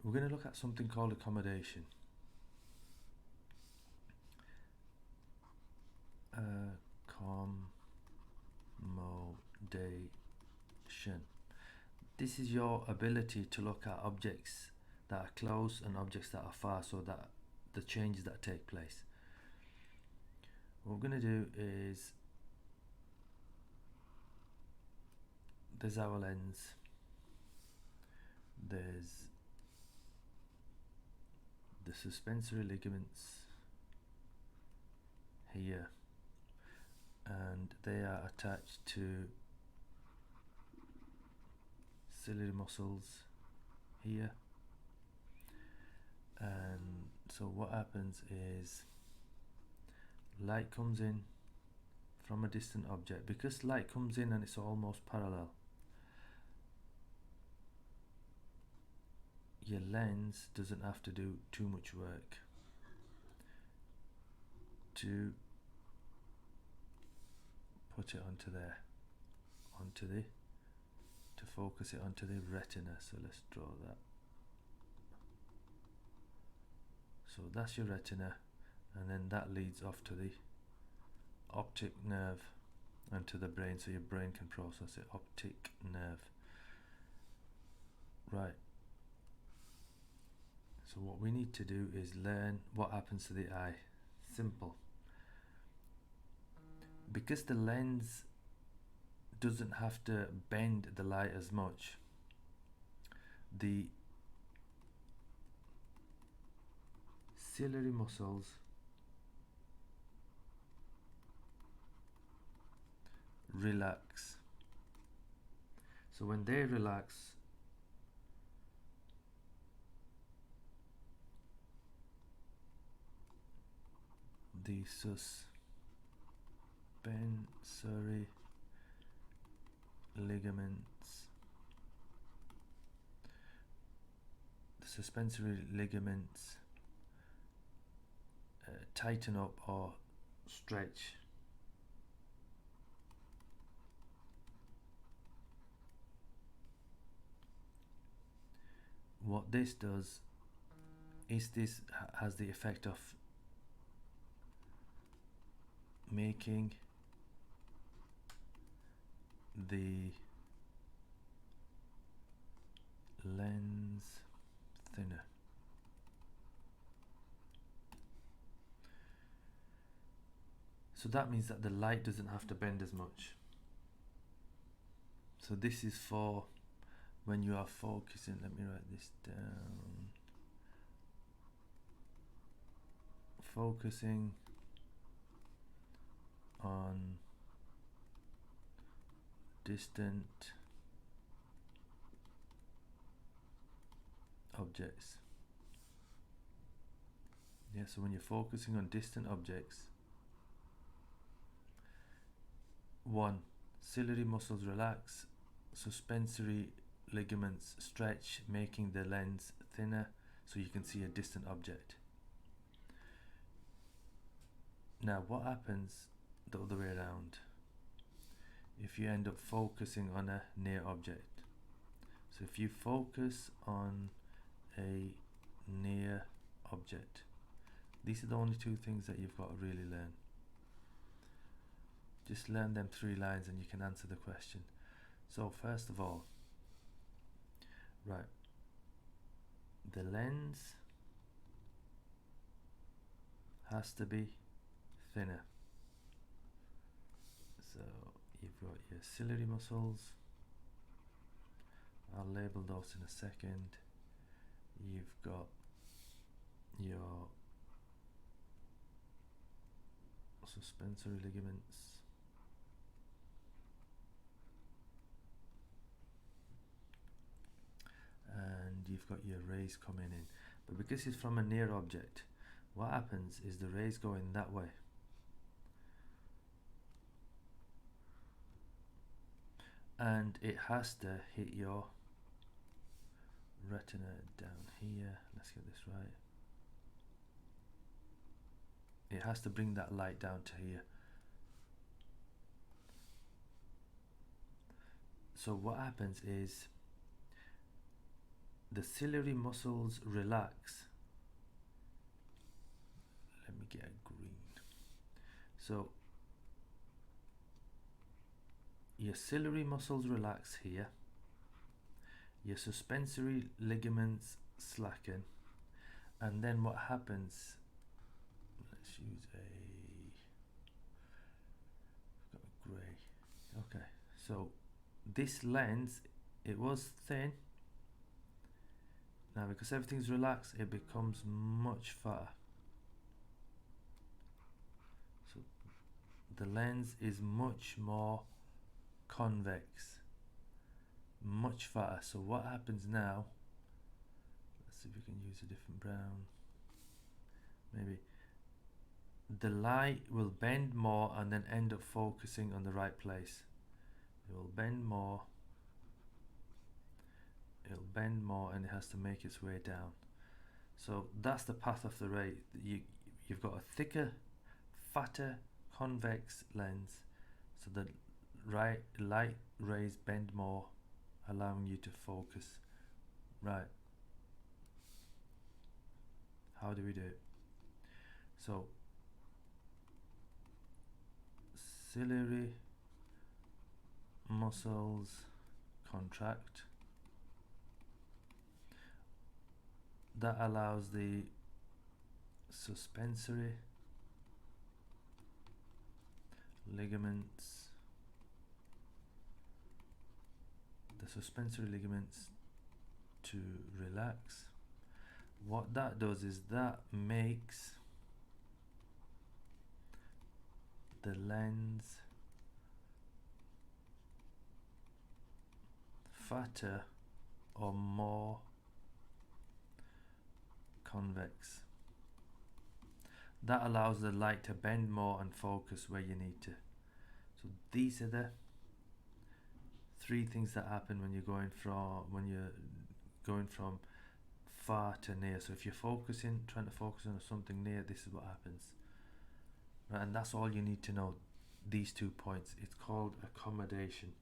We're going to look at something called accommodation. Accommodation. This is your ability to look at objects that are close and objects that are far, so that the changes that take place. What we're going to do is, there's our lens, there's the suspensory ligaments here, and they are attached to ciliary muscles here. And so what happens is, light comes in from a distant object. Because light comes in and it's almost parallel, your lens doesn't have to do too much work to put it onto there, to focus it onto the retina. So let's draw that. So that's your retina, and then that leads off to the optic nerve and to the brain, so your brain can process it. Optic nerve. Right. So what we need to do is learn what happens to the eye. Simple. Because the lens doesn't have to bend the light as much, the ciliary muscles relax. So when they relax, the suspensory ligaments, tighten up or stretch. What this does is, this has the effect of making the lens thinner. So that means that the light doesn't have to bend as much. So this is for when you are focusing. Let me write this down. Focusing on distant objects. Yeah, so when you're focusing on distant objects, 1. Ciliary muscles relax, suspensory ligaments stretch, making the lens thinner so you can see a distant object. Now what happens the other way around if you end up focusing on a near object? So if you focus on a near object, these are the only two things that you've got to really learn. Just learn them 3 lines and you can answer the question. So first of all, right, the lens has to be thinner. So you've got your ciliary muscles, I'll label those in a second. You've got your suspensory ligaments, and you've got your rays coming in. But because it's from a near object, what happens is the rays go in that way. And it has to hit your retina down here. Let's get this right. It has to bring that light down to here. So what happens is the ciliary muscles relax. Let me get a green. So your ciliary muscles relax here, your suspensory ligaments slacken, and then what happens, let's use a grey. Okay, so this lens, it was thin. Now because everything's relaxed, it becomes much fatter. So the lens is much more convex, much fatter. So what happens now, let's see if we can use a different brown, maybe. The light will bend more and then end up focusing on the right place. It will bend more, it'll bend more, and it has to make its way down. So that's the path of the ray. You've got a thicker, fatter, convex lens, so the light rays bend more, allowing you to focus. Right. How do we do it? So ciliary muscles contract. That allows the suspensory ligaments to relax. What that does is that makes the lens fatter or more convex. That allows the light to bend more and focus where you need to. So these are the three things that happen when you're going from far to near. So if you're trying to focus on something near, this is what happens. Right, and that's all you need to know, these 2 points. It's called accommodation.